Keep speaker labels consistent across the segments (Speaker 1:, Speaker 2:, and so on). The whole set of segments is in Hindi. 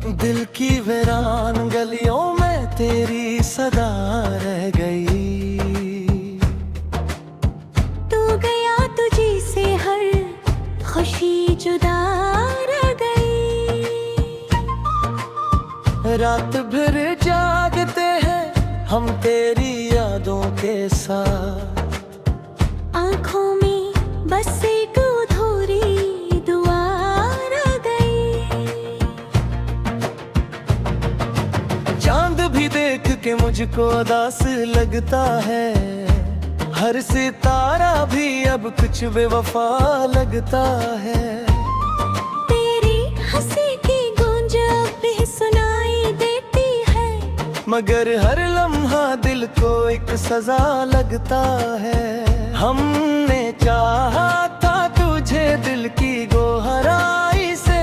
Speaker 1: दिल की वीरान गलियों में तेरी सदा रह गई।
Speaker 2: तू गया तुझी से हर खुशी जुदा रह गई।
Speaker 1: रात भर जागते हैं हम तेरी यादों के साथ,
Speaker 2: आंखों में बस एक अधूरी दुआ रह गई।
Speaker 1: चांद भी देख के मुझको उदास लगता है, हर सितारा भी अब कुछ बेवफा लगता है।
Speaker 2: तेरी हंसी की गूंज अब भी सुनाई देती है,
Speaker 1: मगर हर लम्हा दिल को एक सजा लगता है। हमने चाहा था तुझे दिल की गोहराई से,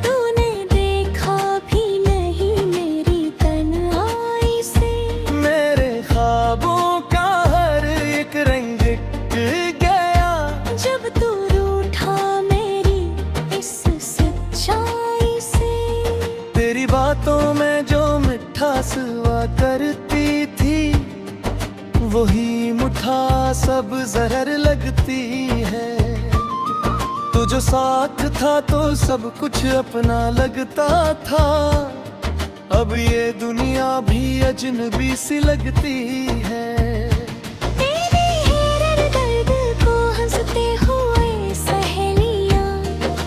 Speaker 2: तूने देखा भी नहीं मेरी तन्हाई से।
Speaker 1: मेरे ख्वाबों का हर एक रंग गया,
Speaker 2: जब तू रूठा मेरी इस सच्चाई से।
Speaker 1: तेरी बातों में जो मिठास हुआ करती थी, वही मुठा सब जहर लगती है। तू जो साथ था तो सब कुछ अपना लगता था, अब ये दुनिया भी अजनबी सी लगती है।
Speaker 2: तेरी हैरत दर्द को हंसते हुए सहेलियां,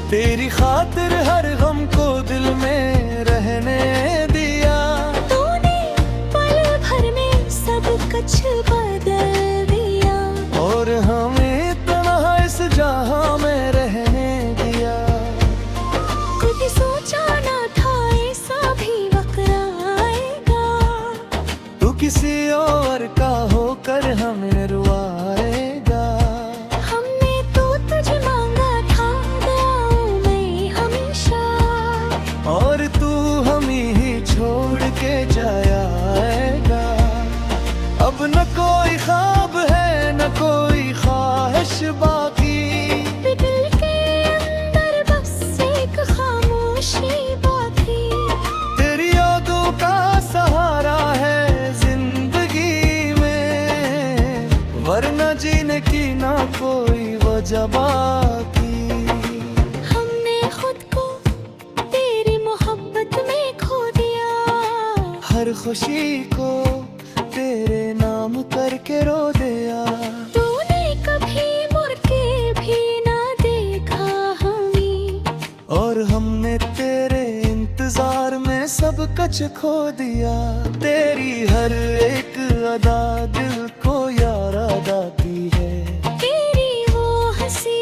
Speaker 1: तेरी खातिर हर गम को दिल में रहने दिया।
Speaker 2: तूने पल भर में सब कुछ बदल दिया,
Speaker 1: और हमें तन्हा इस जहां में रहने दिया।
Speaker 2: कभी सोचा ना था ऐसा भी वक्त आएगा,
Speaker 1: तू किसी और का होकर हमें रुआएगा।
Speaker 2: हमने तो तुझे मांगा था दुआओं में हमेशा,
Speaker 1: और तू हम ही छोड़ के जाएगा। अब न कोई ख्वाब है न कोई ख्वाहिश बाकी,
Speaker 2: दिल के अंदर बस एक खामोशी बाकी।
Speaker 1: तेरी यादों का सहारा है जिंदगी में, वरना जीने की ना कोई वजह बाकी।
Speaker 2: हमने खुद को तेरी मोहब्बत में खो दिया,
Speaker 1: हर खुशी को तेरे नाम करके रो दिया।
Speaker 2: तूने कभी मुड़ के भी ना देखा हमें,
Speaker 1: और हमने तेरे इंतजार में सब कुछ खो दिया। तेरी हर एक अदा दिल को याद आती है,
Speaker 2: तेरी वो हंसी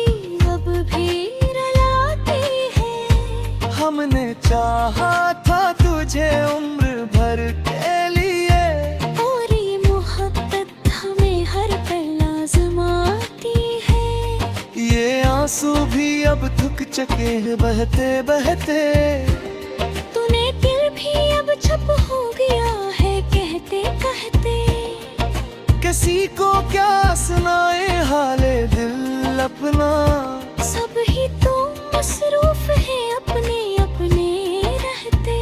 Speaker 2: अब भी रुलाती है।
Speaker 1: हमने चाहा था तुझे उम्र भर के लिए,
Speaker 2: और ये मोहब्बत हमें हर पल आजमाती है।
Speaker 1: ये आंसू भी अब थक चके हैं बहते बहते।
Speaker 2: तूने दिल भी अब चुप हो गया है कहते कहते।
Speaker 1: किसी को क्या सुनाए हाले दिल अपना,
Speaker 2: सब ही तो मसरूफ है अपने अपने रहते।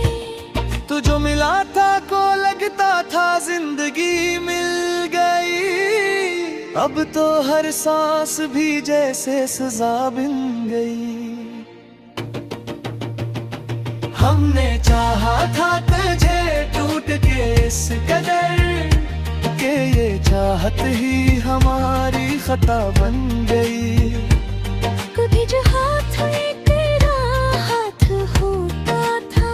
Speaker 1: तू जो मिला था को लगता था जिंदगी मिल गई, अब तो हर सांस भी जैसे सजा बिन गई। हमने चाहा था तुझे टूट के इस कदर, के ये चाहत ही हमारी खता बन गई।
Speaker 2: कभी जो हाथ में तेरा हाथ होता था,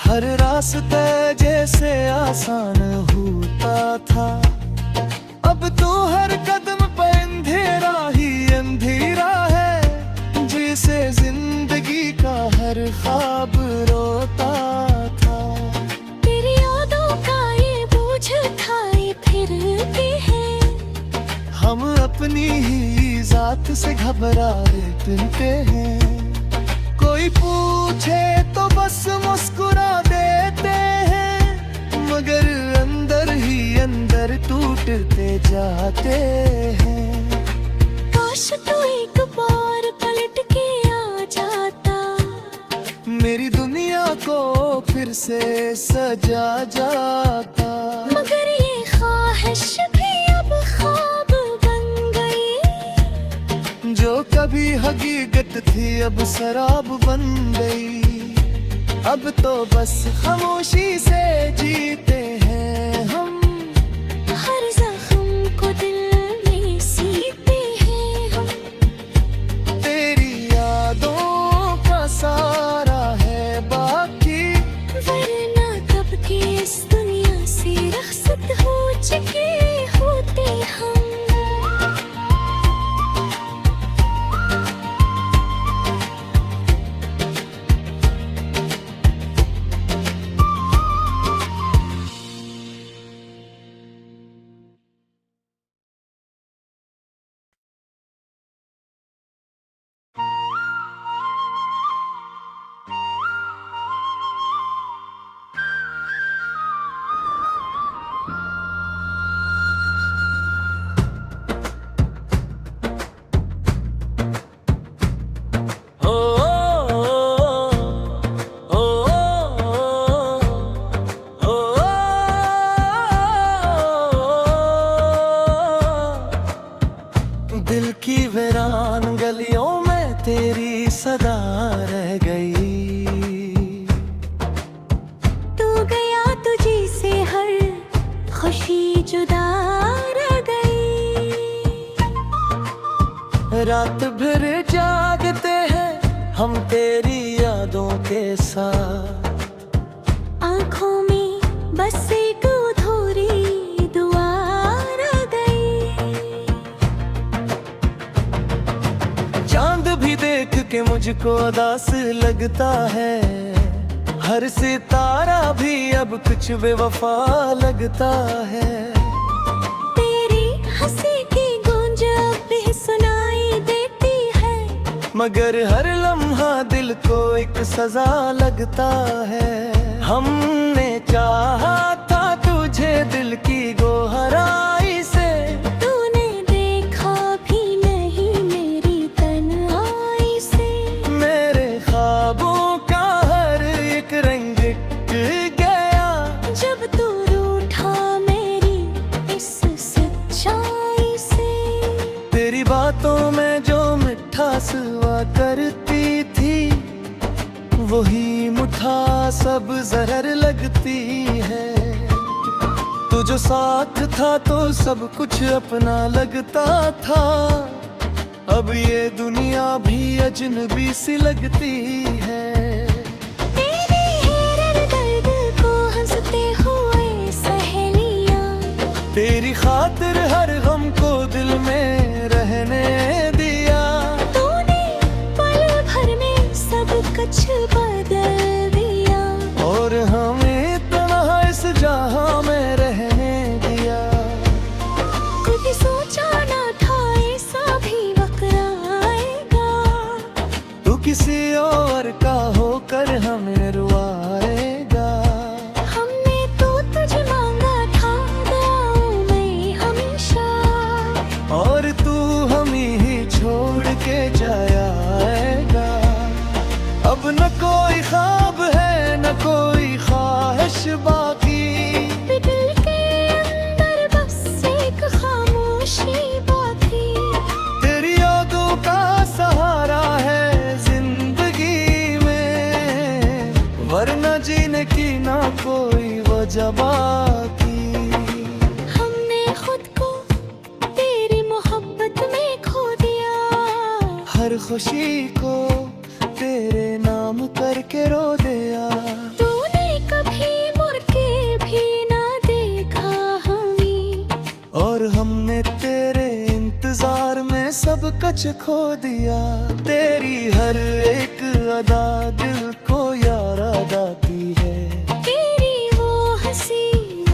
Speaker 1: हर रास्ता जैसे आसान होता था। अब तो हर कदम पे अंधेरा ही अंधेरा है, जैसे जिंदगी का हर ख्वाब रोता था।
Speaker 2: तेरी यादों का ये बोझ उठाए फिरते हैं,
Speaker 1: हम अपनी ही जात से घबराए फिरते हैं। कोई पूछे तो बस मुस्कुरा देते हैं, मगर अंदर ही अंदर टूटते जाते हैं।
Speaker 2: काश तू एक बार पलट के आ जाता,
Speaker 1: मेरी दुनिया को फिर से सजा जाता।
Speaker 2: मगर ये ख्वाहिश भी अब ख्वाब बन गई,
Speaker 1: जो कभी हकीकत थी अब शराब बन गई। अब तो बस खामोशी से जीते हैं हम,
Speaker 2: हर जख्म को दिल में सीते हैं हम।
Speaker 1: तेरी यादों का सारा है बाकी,
Speaker 2: वरना कब के इस दुनिया से रखसत हो चुके होते हम।
Speaker 1: दिल की वीरान गलियों में तेरी सदा रह गई।
Speaker 2: तू गया तुझी से हर खुशी जुदा रह गई।
Speaker 1: रात भर जागते हैं हम तेरी यादों के साथ,
Speaker 2: आँखों में बस एक अधूरी दुआ रह गई।
Speaker 1: चांद भी देख के मुझको उदास लगता है, हर सितारा भी अब कुछ बेवफा लगता है।
Speaker 2: तेरी हंसी की गूंज अब भी सुनाई देती है,
Speaker 1: मगर हर लम्हा दिल को एक सजा लगता है। हमने चाहा था तुझे दिल की गोहराई से,
Speaker 2: तूने देखा भी नहीं मेरी तन्हाई से।
Speaker 1: मेरे ख्वाबों का हर एक रंग गया,
Speaker 2: जब तू रूठा मेरी इस सच्चाई से।
Speaker 1: तेरी बातों में जो मिठास हुआ करती थी, वही मुठा सब जहर लगती है। तू जो साथ था तो सब कुछ अपना लगता था, अब ये दुनिया भी अजनबी सी लगती है।
Speaker 2: तेरी हैरत दर्द को हंसते हुए सहेलियां,
Speaker 1: तेरी खातिर हर गम को दिल में रहने दिया।
Speaker 2: तूने पल भर में सब कुछ बदल दिया,
Speaker 1: और हमें इतना इस जहां में रहने दिया।
Speaker 2: कभी सोचा ना था ऐसा भी वक्त आएगा,
Speaker 1: तू किसी और का होकर हमें रुआएगा।
Speaker 2: हमने तो तुझे मांगा था दुआओं में हमेशा,
Speaker 1: और तू हम ही छोड़ के जाएगा। अब न कोई ख्वाब है न कोई ख्वाहिश बाकी,
Speaker 2: दिल के अंदर बस एक खामोशी बाकी।
Speaker 1: तेरी यादों का सहारा है जिंदगी में, वरना जीने की ना कोई वजह बाकी।
Speaker 2: हमने खुद को तेरी मोहब्बत में खो दिया,
Speaker 1: हर खुशी को तेरे नाम करके रो दिया।
Speaker 2: तूने कभी मुड़ के भी ना देखा हमें,
Speaker 1: और हमने तेरे इंतजार में सब कुछ खो दिया। तेरी हर एक अदा दिल को याद आती है,
Speaker 2: तेरी वो हंसी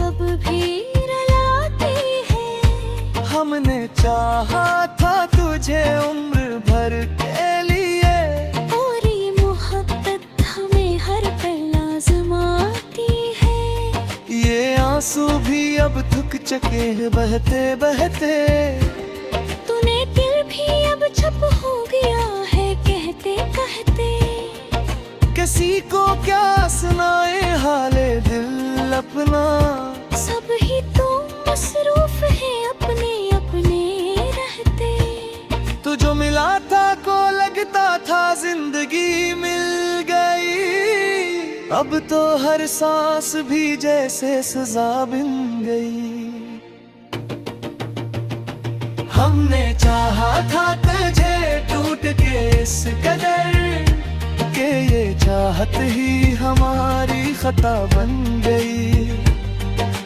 Speaker 2: अब भी रुलाती है।
Speaker 1: हमने चाहा था तुझे उम्र भर के लिए,
Speaker 2: और ये मोहब्बत हमें हर पल आज़माती है।
Speaker 1: ये आंसू भी अब थक चके हैं बहते बहते।
Speaker 2: तूने दिल भी अब चुप हो गया है कहते कहते,
Speaker 1: कि किसी को क्या सुनाए हाले दिल अपना।
Speaker 2: सब ही तो मसरूफ है अपने अपने रहते।
Speaker 1: तू जो मिला था को लगता था जिंदगी मिल गई। अब तो हर सांस भी जैसे सजा बिन गई। हमने चाहा था तुझे टूट के इस कदर के ये चाहत ही हमारी खता बन गई।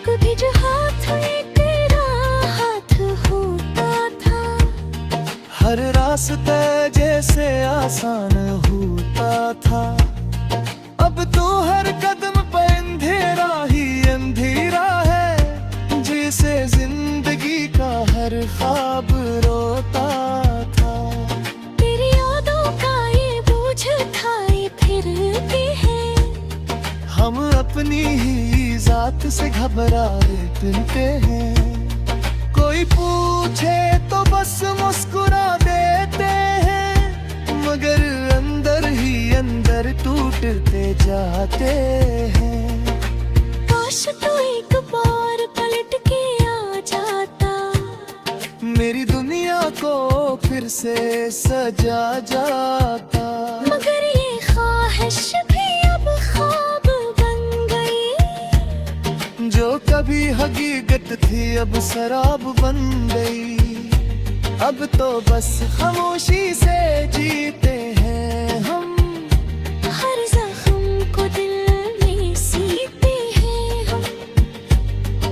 Speaker 2: कभी जो हाथ में तेरा हाथ होता था,
Speaker 1: हर रास्ता जैसे आसान होता था। अब तो हर कदम पे अंधेरा ही अंधेरा है, जिसे जिंदगी का हर ख्वाब रोता था।
Speaker 2: तेरी यादों का ये बोझ उठाए फिरते हैं।
Speaker 1: हम अपनी ही जात से घबराए फिरते हैं। कोई पूछे तो बस मुस्कुरा देते हैं, मगर अंदर ही अंदर टूटते जाते हैं।
Speaker 2: काश तू एक बार पलट के आ जाता,
Speaker 1: मेरी दुनिया को फिर से सजा जाता।
Speaker 2: मगर ये ख्वाहिश भी अब ख्वाब बन गई।
Speaker 1: जो कभी हकीकत थी अब शराब बन गई। अब तो बस खामोशी से जीते हैं हम,
Speaker 2: हर जख्म को दिल में सीते हैं हम।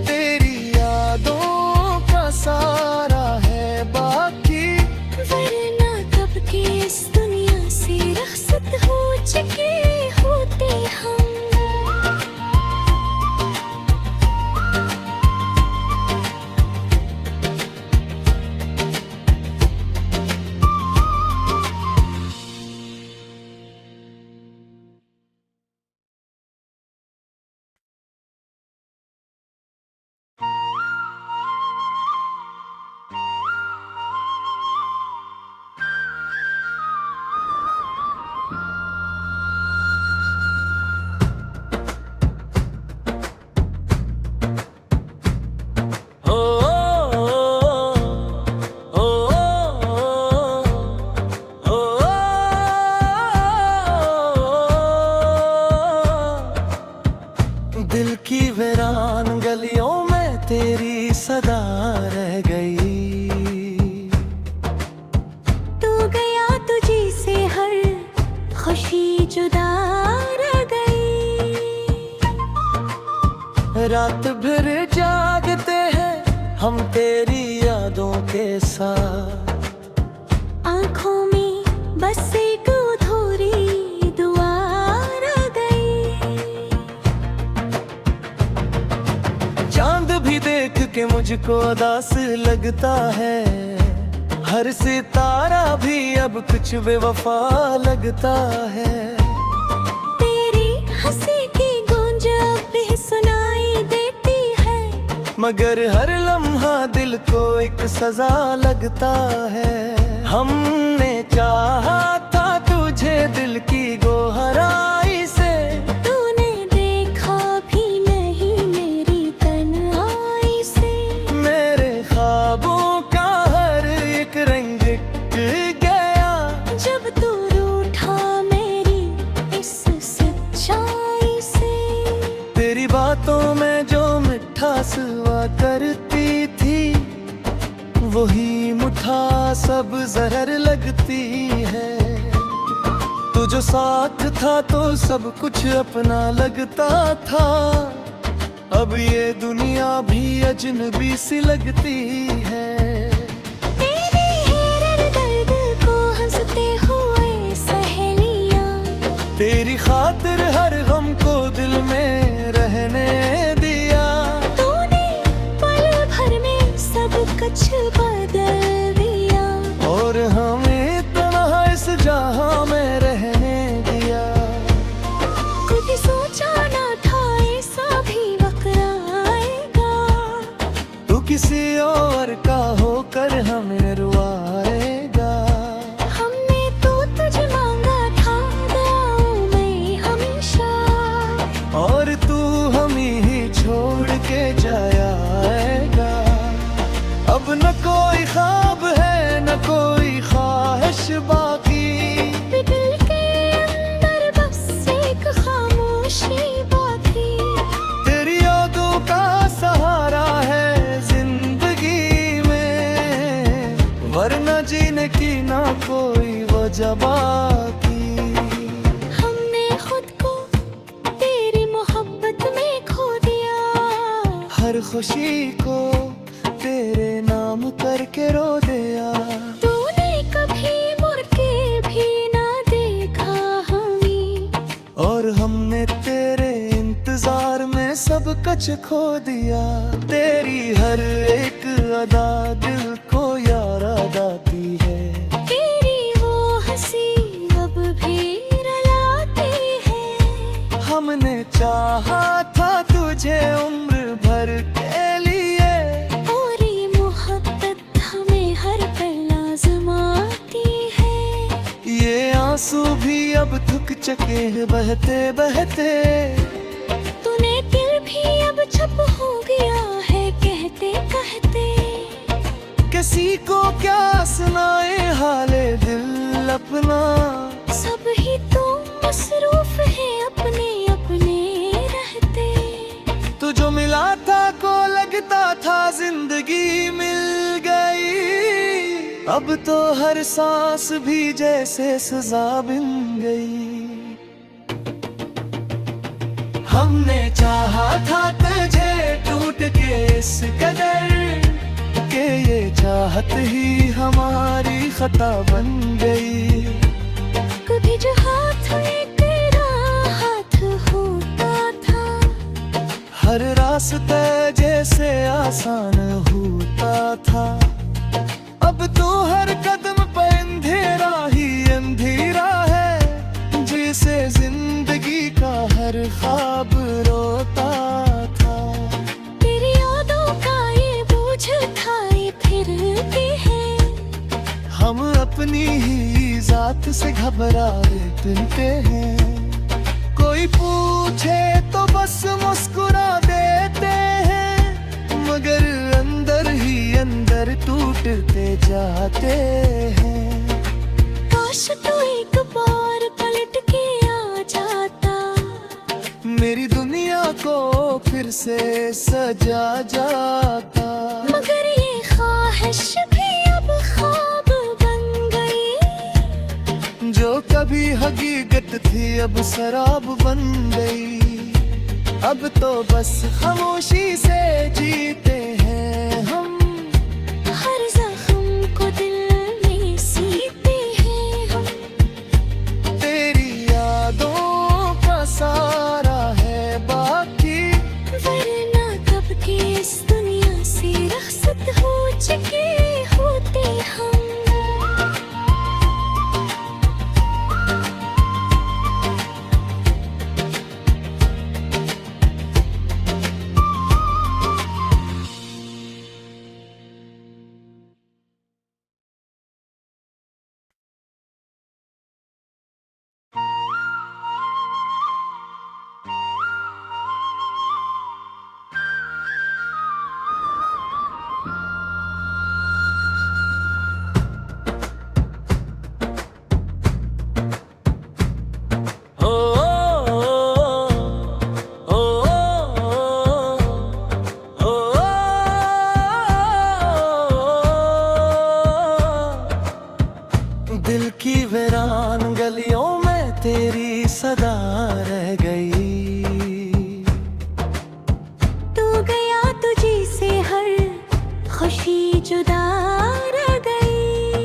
Speaker 1: तेरी यादों का सारा है बाकी,
Speaker 2: वरना कब के इस दुनिया से रुखसत हो चुके होते हम।
Speaker 1: दिल की वीरान गलियों में तेरी सदा रह गई।
Speaker 2: तू गया तुझी से हर खुशी जुदा रह गई।
Speaker 1: रात भर जागते हैं हम तेरी यादों के साथ।
Speaker 2: आंखों में बस एक अधूरी दुआ रह गई।
Speaker 1: चांद भी देख के मुझको उदास लगता है, हर सितारा भी अब कुछ बेवफा लगता है।
Speaker 2: तेरी हंसी की गूंज अब भी सुनाई देती है,
Speaker 1: मगर हर लम्हा दिल को एक सजा लगता है। हमने चाहा था तुझे दिल की गोहराई से,
Speaker 2: तूने देखा भी नहीं मेरी तन्हाई से।
Speaker 1: मेरे ख्वाबों का हर एक रंग गया,
Speaker 2: जब तू रूठा मेरी इस सच्चाई से।
Speaker 1: तेरी बातों में जो मिठास हुआ करती थी, वही मुठा सब जहर लगती है। तू जो साथ था तो सब कुछ अपना लगता था। अब ये दुनिया भी अजनबी सी लगती है।
Speaker 2: तेरी हैरत दर्द को हंसते हुए सहेलियां,
Speaker 1: तेरी खातिर हर गम को दिल में रहने दिया।
Speaker 2: तूने पल भर में सब कुछ बदल दिया,
Speaker 1: और हमें तन्हा इस जहां में रहने दिया।
Speaker 2: कभी सोचा ना था ऐसा भी वक्त आएगा।
Speaker 1: तू किसी और का होकर हमें रुआएगा।
Speaker 2: हमने तो तुझे मांगा था, दुआओं में
Speaker 1: ये जाएगा। अब न कोई ख्वाब है न कोई ख्वाहिश बाकी,
Speaker 2: दिल के अंदर बस एक खामोशी बाकी।
Speaker 1: तेरी यादों का सहारा है जिंदगी में, वरना जीने की ना कोई वजह बाकी।
Speaker 2: हमने खुद को तेरी मोहब्बत में खो दिया,
Speaker 1: हर खुशी को तेरे नाम करके रो दिया।
Speaker 2: तूने कभी मुड़ के भी ना देखा हमें,
Speaker 1: और हमने तेरे इंतजार में सब कुछ खो दिया। तेरी हर एक अदा दिल को याद आती है,
Speaker 2: तेरी वो हंसी अब भी रुलाती है।
Speaker 1: हमने चाहा था तुझे उम्र भर के लिए,
Speaker 2: और ये मोहब्बत हमें हर पल आजमाती है।
Speaker 1: ये आंसू भी अब थक चके हैं बहते बहते।
Speaker 2: तूने दिल भी अब चुप हो गया है कहते कहते।
Speaker 1: किसी को क्या सुनाए हाले दिल अपना,
Speaker 2: सब ही तो मसरूफ है अपने अपने रहते।
Speaker 1: तू जो मिला था को लगता था जिंदगी मिल गई, अब तो हर सांस भी जैसे सजा बन गई। हमने चाहा था तुझे टूट के इस कदर, के ये चाहत ही हमारी खता बन गई।
Speaker 2: कभी जो हाथ में तेरा हाथ होता था,
Speaker 1: हर रास्ता जैसे आसान होता था। अब तो हर कदम पे अंधेरा ही अंधेरा है, जैसे जिंदगी का हर ख्वाब रोता था।
Speaker 2: तेरी यादों का ये बोझ उठाए फिरते हैं,
Speaker 1: हम अपनी ही जात से घबराए फिरते हैं। कोई पूछे तो बस मुस्कुरा देते हैं, मगर अंदर ही अंदर टूटते जाते हैं।
Speaker 2: काश तू एक बार पलट के आ जाता,
Speaker 1: मेरी दुनिया को फिर से सजा जाता।
Speaker 2: मगर ये ख्वाहिश भी अब ख्वाब बन गई,
Speaker 1: जो कभी हकीकत थी अब शराब बन गई। अब तो बस खामोशी से जीते हैं हम,
Speaker 2: हर जख्म को दिल में सीते हैं हम।
Speaker 1: तेरी यादों का सारा है बाकी,
Speaker 2: वरना कब के इस दुनिया से रखसत हो चुके होते हम।
Speaker 1: दिल की वीरान गलियों में तेरी सदा रह गई।
Speaker 2: तू गया तुझी से हर खुशी जुदा रह गई।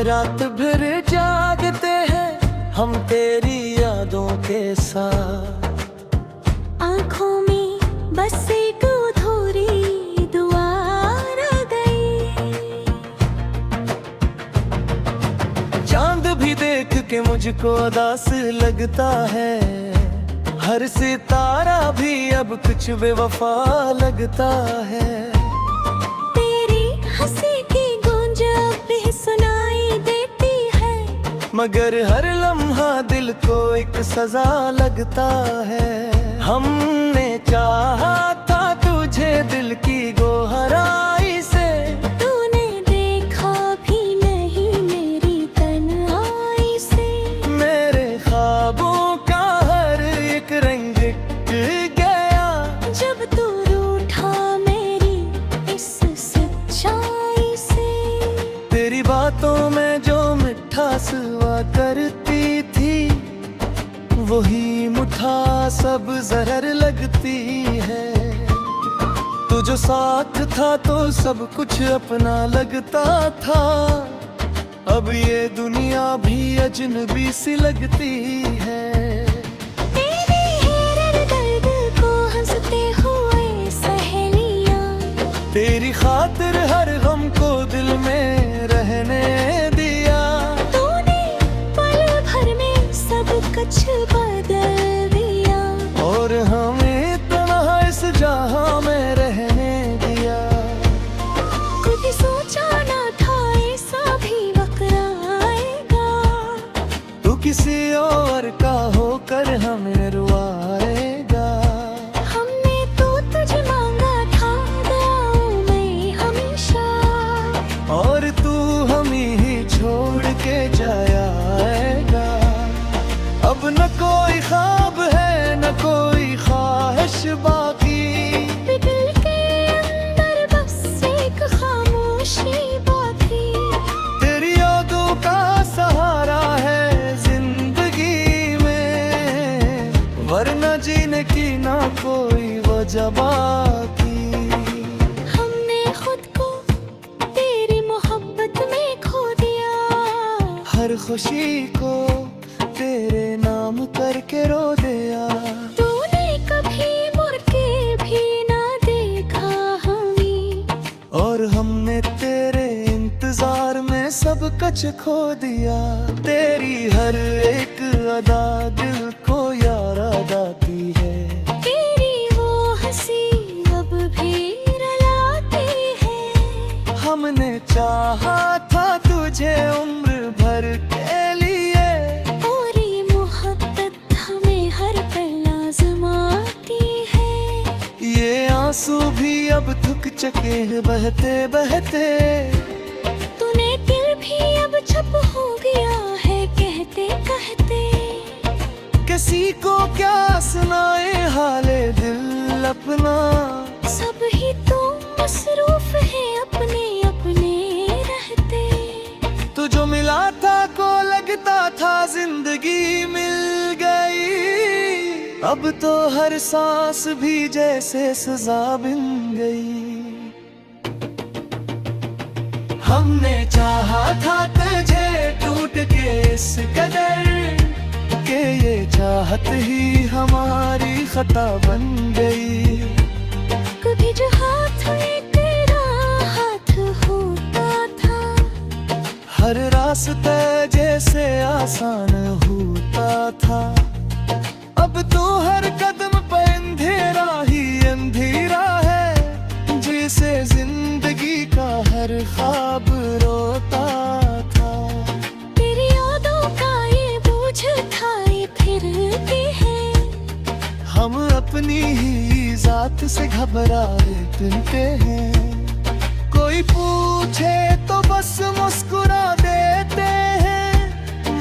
Speaker 1: रात भर जागते हैं हम तेरी यादों के साथ,
Speaker 2: आँखों में बस एक अधूरी दुआ रह गई।
Speaker 1: चांद भी देख के मुझको उदास लगता है, हर सितारा भी अब कुछ बेवफा लगता है।
Speaker 2: तेरी हंसी की गूंज अब भी सुनाई देती है,
Speaker 1: मगर हर लम्हा दिल को एक सजा लगता है। हमने चाहा था तुझे दिल की गोहराई से,
Speaker 2: तूने देखा भी नहीं मेरी तन्हाई से।
Speaker 1: मेरे ख्वाबों का हर एक रंग गया
Speaker 2: जब तू रूठा मेरी इस सच्चाई से।
Speaker 1: तेरी बातों में जो मिठास हुआ करती थी, वही मुठा सब जहर लगती है। तू जो साथ था तो सब कुछ अपना लगता था, अब ये दुनिया भी अजनबी सी लगती है।
Speaker 2: तेरे हेरर दर्द को हंसते हुए सहेलियां,
Speaker 1: तेरी खातिर हर गम को दिल में रहने दिया।
Speaker 2: तूने पल भर में सब कुछ बदल दिया,
Speaker 1: और हमें इतना इस जहां में रहने दिया।
Speaker 2: कभी सोचा ना था ऐसा भी वक्त आएगा,
Speaker 1: तू किसी और का होकर हमें रुआएगा।
Speaker 2: हमने तो तुझे मांगा था दुआओं में हमेशा,
Speaker 1: और तू हम ही छोड़ के जाएगा। अब न कोई ख्वाब है न कोई ख्वाहिश बाकी,
Speaker 2: दिल के अंदर बस एक खामोशी बाकी।
Speaker 1: तेरी यादों का सहारा है जिंदगी में, वरना जीने की ना कोई वजह बाकी।
Speaker 2: हमने खुद को तेरी मोहब्बत में खो दिया,
Speaker 1: हर खुशी को तेरे नाम करके रो दिया।
Speaker 2: तूने कभी मुड़ के भी ना देखा हमें,
Speaker 1: और हमने तेरे इंतजार में सब कुछ खो दिया। तेरी हर एक अदा दिल को याद आती है,
Speaker 2: तेरी वो हंसी अब भी रुलाती है।
Speaker 1: हमने चाहा था तुझे उम्र भर के लिए,
Speaker 2: और ये मोहब्बत हमें हर पल आजमाती है।
Speaker 1: ये आंसू भी अब थक चके हैं बहते बहते।
Speaker 2: तूने दिल भी अब चुप हो गया है कहते कहते।
Speaker 1: किसी को क्या सुनाए हाले दिल अपना,
Speaker 2: सब ही तो मसरूफ है अपने अपने रहते।
Speaker 1: तू जो मिला था को लगता था जिंदगी मिल गई, अब तो हर सांस भी जैसे सजा बन गई। हमने चाहा था तुझे टूट के इस कदर, के ये चाहत ही हमारी खता बन गई।
Speaker 2: कभी जो हाथ में तेरा हाथ होता था,
Speaker 1: हर रास्ता जैसे आसान होता था, अब तो हर कदम पे अंधेरा ही अंधेरा है। जैसे जिंदगी का हर ख्वाब रोता था,
Speaker 2: तेरी यादों का ये बोझ उठाए फिरते हैं।
Speaker 1: हम अपनी ही जात से घबराए फिरते हैं। कोई पूछे तो बस मुस्कुरा देते हैं,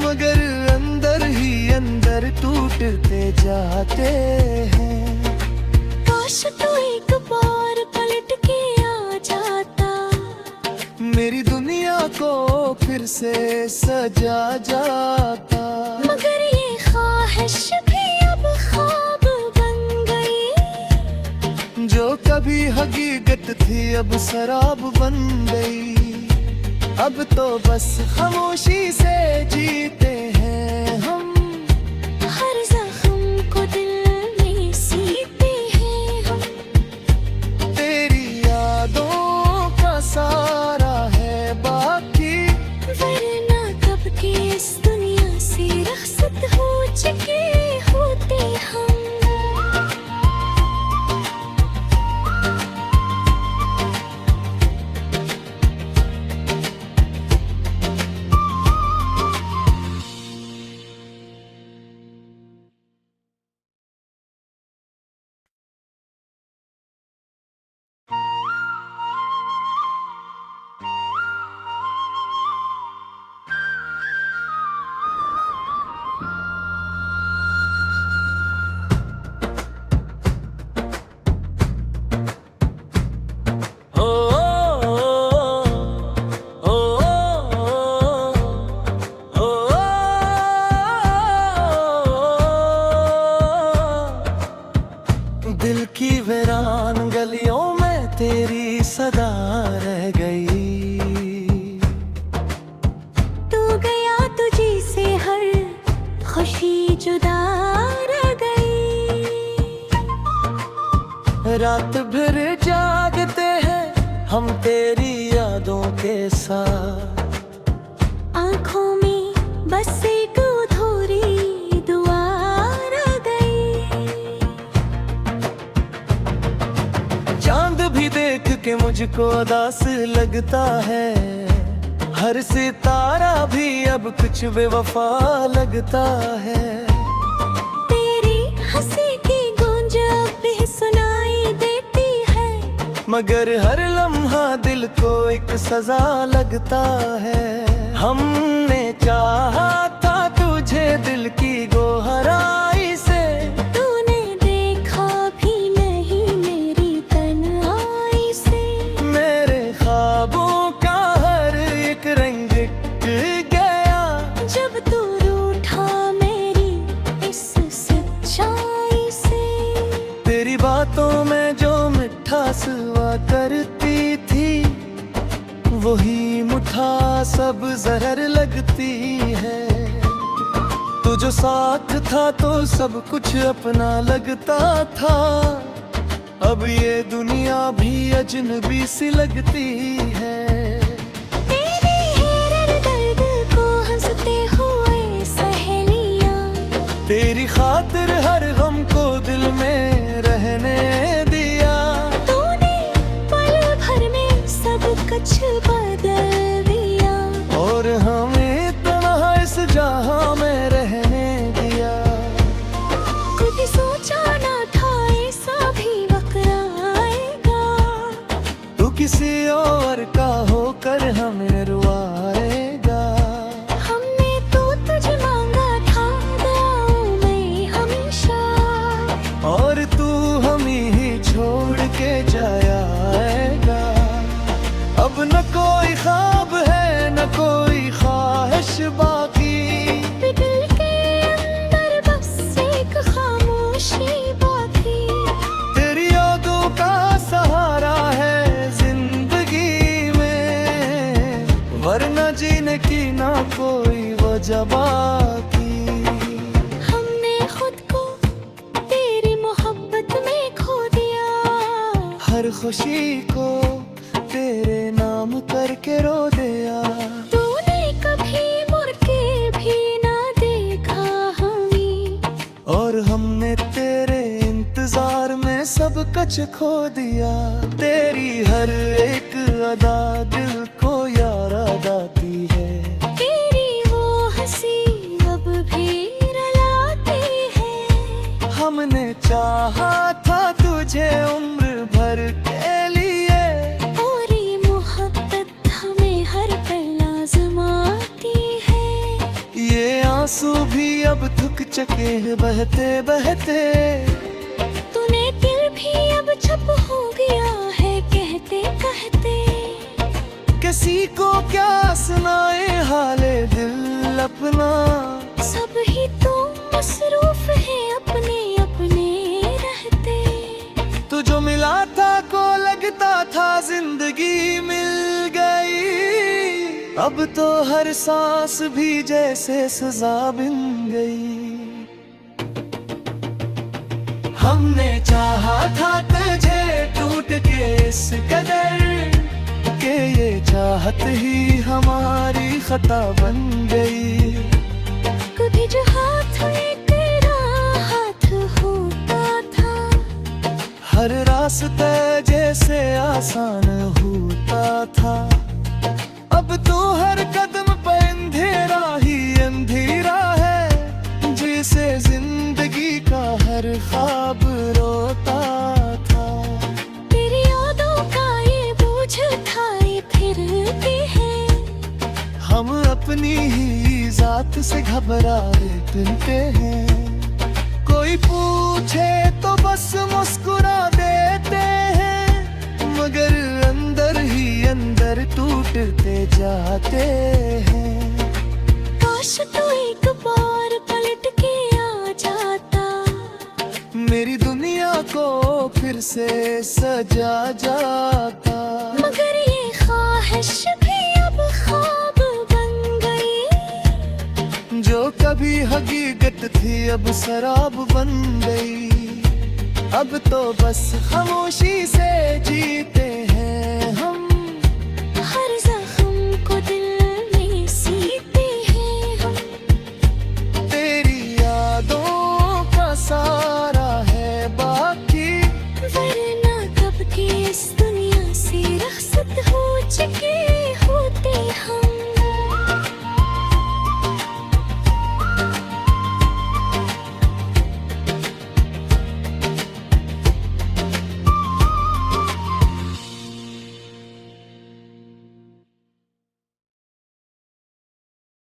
Speaker 1: मगर अंदर ही अंदर टूटते जाते हैं।
Speaker 2: काश तू एक बार पलट के आ जाता,
Speaker 1: मेरी दुनिया को फिर से सजा जाता।
Speaker 2: मगर ये ख्वाहिश भी अब ख्वाब बन गई,
Speaker 1: जो कभी हकीकत थी अब शराब बन गई। अब तो बस खामोशी से जीते हैं हम,
Speaker 2: हर जख्म को दिल में सीते हैं हम।
Speaker 1: तेरी यादों का सारा है बाकी,
Speaker 2: वरना कब के इस दुनिया से रखसत हो चुके होते हम।
Speaker 1: दिल की वीरान गलियों में तेरी सदा रह गई।
Speaker 2: तू गया तुझी से हर खुशी जुदा रह गई।
Speaker 1: रात भर जागते हैं हम तेरी यादों के साथ,
Speaker 2: आंखों में बस एक अधूरी दुआ रह गई।
Speaker 1: चांद भी देख के मुझको उदास लगता है, हर सितारा भी अब कुछ बेवफा लगता है।
Speaker 2: तेरी हंसी की गूंज अब भी सुनाई देती है,
Speaker 1: मगर हर लम्हा दिल को एक सजा लगता है। हमने चाहा था तुझे दिल की गोहराई से,
Speaker 2: तूने देखा भी नहीं मेरी तन्हाई से।
Speaker 1: मेरे ख्वाबों का हर एक रंग गया,
Speaker 2: जब तू रूठा मेरी इस सच्चाई से।
Speaker 1: तेरी बातों में जो मिठास हुआ करती थी, वही मिठास अब जहर लगती है। तू जो साथ था तो सब कुछ अपना लगता था, अब ये दुनिया भी अजनबी सी लगती है।
Speaker 2: तेरी हैरत दर्द को हंसते हुए सहेलियां,
Speaker 1: तेरी खातिर हर गम को दिल में रहने दिया।
Speaker 2: तूने पल भर में सब कुछ बदल दिया,
Speaker 1: और हमें तन्हा इस जहां में रहने दिया।
Speaker 2: कभी सोचा ना था ऐसा भी वक्त आएगा,
Speaker 1: तू किसी और का होकर हमें रुआएगा।
Speaker 2: हमने तो तुझे मांगा था दुआओं में हमेशा,
Speaker 1: और तू हम ही छोड़ के जाएगा। अब न कोई ख्वाब है न कोई ख्वाहिश बाकी,
Speaker 2: दिल के अंदर बस एक खामोशी बाकी।
Speaker 1: तेरी यादों का सहारा है जिंदगी में, वरना जीने की ना कोई वजह बाकी।
Speaker 2: हमने खुद को तेरी मोहब्बत में खो दिया,
Speaker 1: हर खुशी को तेरे नाम करके रो दिया।
Speaker 2: तूने कभी मुड़ के भी ना देखा हमें,
Speaker 1: और हमने तेरे इंतजार में सब कुछ खो दिया। तेरी हर एक अदा दिल को याद आती है,
Speaker 2: तेरी वो हंसी अब भी रुलाती है।
Speaker 1: हमने चाहा था तुझे उम्र भर के लिए,
Speaker 2: और ये मोहब्बत हमें हर पल आजमाती है।
Speaker 1: ये आंसू भी अब थक चके हैं बहते बहते।
Speaker 2: तूने दिल भी अब चुप हो गया है कहते कहते।
Speaker 1: किसी को क्या सुनाए हाले दिल अपना,
Speaker 2: सब ही तो मसरूफ है अपने अपने रहते।
Speaker 1: तू जो मिला था को लगता था जिंदगी मिल गई, अब तो हर सांस भी जैसे सजा बिन गई। हमने चाहा था तुझे टूट के इस कदर, के ये चाहत ही हमारी खता बन गई।
Speaker 2: कभी जो हाथ में तेरा हाथ होता था,
Speaker 1: हर रास्ता जैसे आसान होता था, अब तो हर कदम पे अंधेरा ही अंधेरा है। जैसे जिंदगी का हर ख्वाब रोता था,
Speaker 2: तेरी यादों का ये बोझ उठाए फिरते हैं।
Speaker 1: हम अपनी ही जात से घबराए फिरते हैं। कोई पूछे तो बस मुस्कुरा देते हैं, मगर अंदर ही अंदर टूटते जाते हैं।
Speaker 2: काश तू एक बार पलट के आ जाता,
Speaker 1: मेरी दुनिया को फिर से सजा जाता।
Speaker 2: मगर ये ख्वाहिश भी अब ख्वाब बन गई,
Speaker 1: जो कभी हकीकत थी अब शराब बन गई। अब तो बस खामोशी से जीते हैं हम,
Speaker 2: हर जख्म को दिल